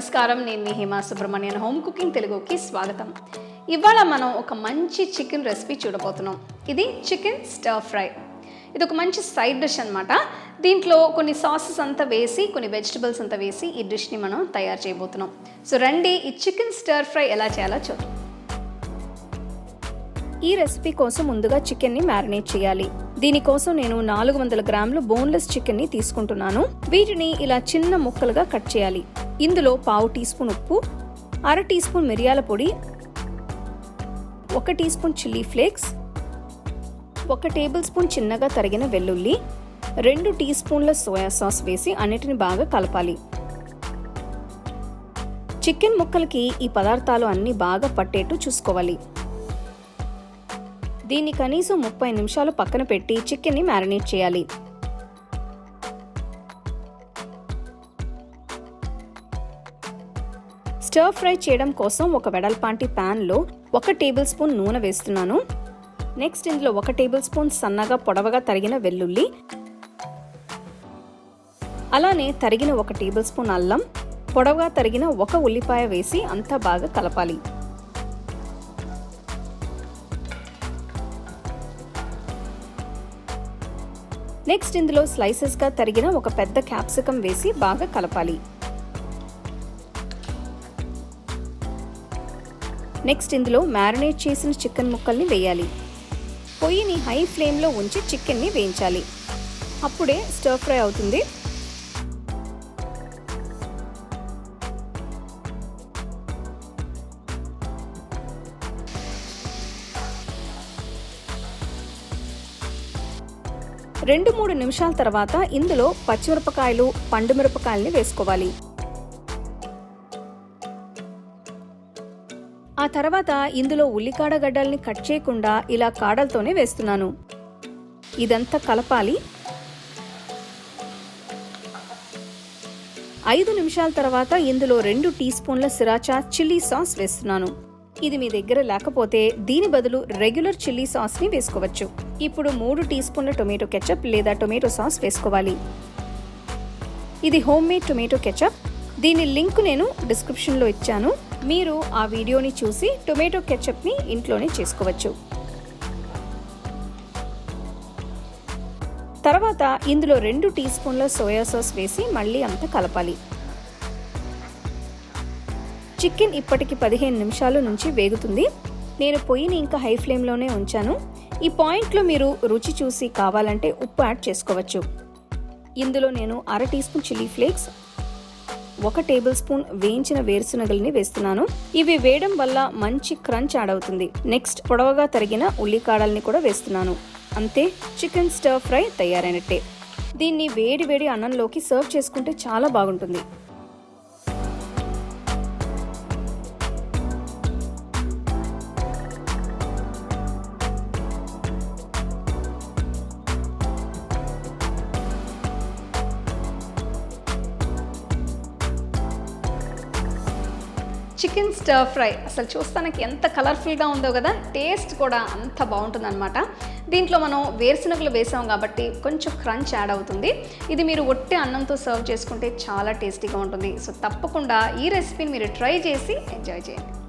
నమస్కారం. నేను మీ Hema Subramanian. Home cooking తెలుగుకి స్వాగతం. ఇవాళ మనం ఒక మంచి చికెన్ రెసిపీ చూడబోతున్నాం. ఇది చికెన్ స్టర్ ఫ్రై. ఇది ఒక మంచి సైడ్ డిష్ అన్నమాట. దీంట్లో కొన్ని సాసెస్ అంతా వేసి, కొన్ని వెజిటబుల్స్ అంతా వేసి ఈ డిష్ని మనం తయారు చేయబోతున్నాం. సో రండి, ఈ చికెన్ స్టర్ ఫ్రై ఎలా చేయాలో చూద్దాం. ఈ రెసిపీ కోసం ముందుగా చికెన్ని మ్యారినేట్ చేయాలి. దీనికోసం నేను 400 గ్రాములు బోన్లెస్ చికెన్ని తీసుకుంటున్నాను. వీటిని ఇలా చిన్న ముక్కలుగా కట్ చేయాలి. ఇందులో 1/2 టీ స్పూన్ ఉప్పు, 1/2 టీ స్పూన్ మిరియాల పొడి, 1 teaspoon chilli flakes, 1 tablespoon చిన్నగా తరిగిన వెల్లుల్లి, 2 టీ స్పూన్ల సోయా సాస్ వేసి అన్నిటిని బాగా కలపాలి. చికెన్ ముక్కలకి ఈ పదార్థాలు అన్నీ బాగా పట్టేట్టు చూసుకోవాలి. దీన్ని కనీసం 30 నిమిషాలు పక్కన పెట్టి చికెన్ని మ్యారినేట్ చేయాలి. స్టర్ ఫ్రై చేయడం కోసం ఒక వెడల్పాంటి ప్యాన్లో 1 టేబుల్ స్పూన్ నూనె వేస్తున్నాను. నెక్స్ట్ ఇందులో 1 టేబుల్ స్పూన్ సన్నగా పొడవుగా తరిగిన వెల్లుల్లి, అలానే తరిగిన 1 టేబుల్ స్పూన్ అల్లం, పొడవుగా తరిగిన 1 ఉల్లిపాయ వేసి అంతా బాగా కలపాలి. నెక్స్ట్ ఇందులో స్లైసెస్గా తరిగిన 1 పెద్ద క్యాప్సికం వేసి బాగా కలపాలి. నెక్స్ట్ ఇందులో మ్యారినేట్ చేసిన చికెన్ ముక్కల్ని వేయాలి. పొయ్యిని హై ఫ్లేమ్లో ఉంచి చికెన్ని వేయించాలి. అప్పుడే స్టర్ ఫ్రై అవుతుంది. రెండు 3 నిమిషాల తర్వాత ఇందులో పచ్చిమిరపకాయలు, పండు మిరపకాయల్ని వేసుకోవాలి. ఆ తర్వాత ఇందులో ఉల్లికాడ గడ్డల్ని కట్ చేయకుండా ఇలా కాడలతోనే వేస్తున్నాను. ఇదంతా కలపాలి. 5 నిమిషాల తర్వాత ఇందులో 2 టీ స్పూన్ల సిరాచా చిల్లీ సాస్ వేస్తున్నాను. ఇది మీ దగ్గర లేకపోతే దీని బదులు రెగ్యులర్ చిల్లీ సాస్ని వేసుకోవచ్చు. ఇప్పుడు 3 టీ స్పూన్ల టొమాటో కెచప్ లేదా టొమాటో సాస్ వేసుకోవాలి. ఇది హోమ్ మేడ్ టొమాటో కెచప్. దీని లింక్ నేను డిస్క్రిప్షన్లో ఇచ్చాను. మీరు ఆ వీడియోని చూసి టొమాటో కెచప్ని ఇంట్లోనే చేసుకోవచ్చు. తర్వాత ఇందులో 2 టీ స్పూన్ల సోయా సాస్ వేసి మళ్ళీ అంతా కలపాలి. చికెన్ ఇప్పటికి 15 నిమిషాల నుంచి వేగుతుంది. నేను పొయ్యిని ఇంకా హై ఫ్లేమ్లోనే ఉంచాను. ఈ పాయింట్లో మీరు రుచి చూసి కావాలంటే ఉప్పు యాడ్ చేసుకోవచ్చు. ఇందులో నేను 1/2 teaspoon chilli flakes, 1 tablespoon వేయించిన వేరుశనగల్ని వేస్తున్నాను. ఇవి వేయడం వల్ల మంచి క్రంచ్ యాడ్ అవుతుంది. నెక్స్ట్ పొడవుగా తరిగిన ఉల్లికాడల్ని కూడా వేస్తున్నాను. అంతే, చికెన్ స్టర్ ఫ్రై తయారైనట్టే. దీన్ని వేడి వేడి అన్నంలోకి సర్వ్ చేసుకుంటే చాలా బాగుంటుంది. చికెన్ స్టర్ ఫ్రై అసలు చూస్తానికి ఎంత కలర్ఫుల్గా ఉందో కదా, టేస్ట్ కూడా అంత బాగుంటుందన్నమాట. దీంట్లో మనం వేరుశనగలు వేసాం కాబట్టి కొంచెం క్రంచ్ యాడ్ అవుతుంది. ఇది మీరు ఒట్టి అన్నంతో సర్వ్ చేసుకుంటే చాలా టేస్టీగా ఉంటుంది. సో తప్పకుండా ఈ రెసిపీని మీరు ట్రై చేసి ఎంజాయ్ చేయండి.